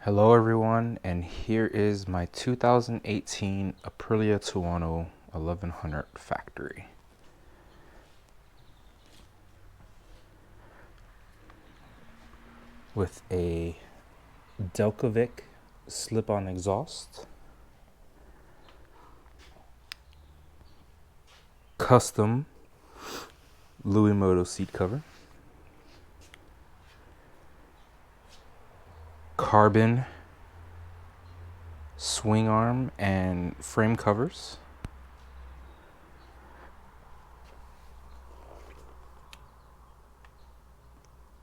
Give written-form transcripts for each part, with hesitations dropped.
Hello everyone, and here is my 2018 Aprilia Tuono 1100 factory. With a Delcovic slip-on exhaust, custom Louis Moto seat cover, carbon swing arm and frame covers,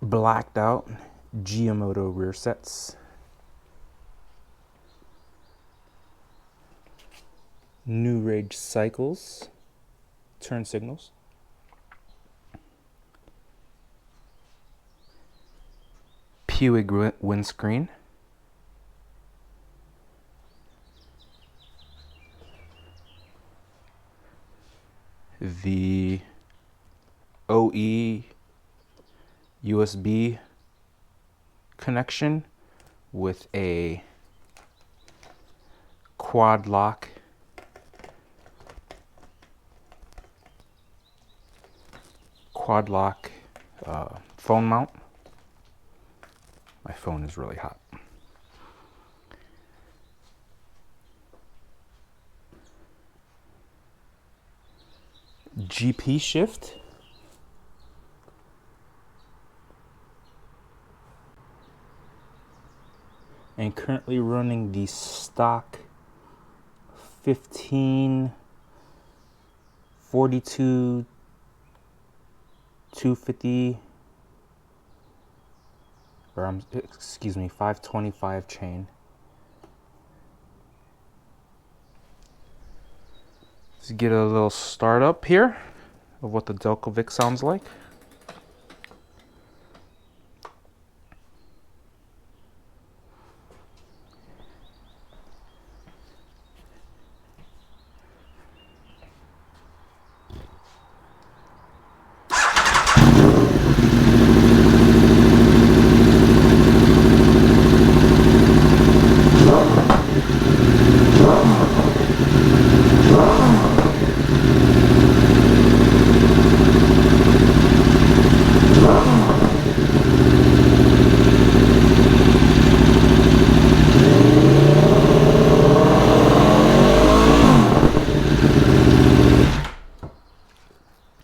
blacked out Giamoto rear sets, new rage cycles, turn signals, Puig windscreen, the OE USB connection with a quad lock phone mount. My phone is really hot. GP shift, and currently running the stock 1542 250 525 chain. Let's get a little start up here of what the Delcovic sounds like.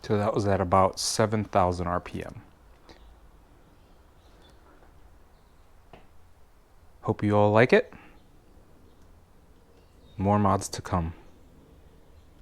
So that was at about 7,000 RPM. Hope you all like it. More mods to come.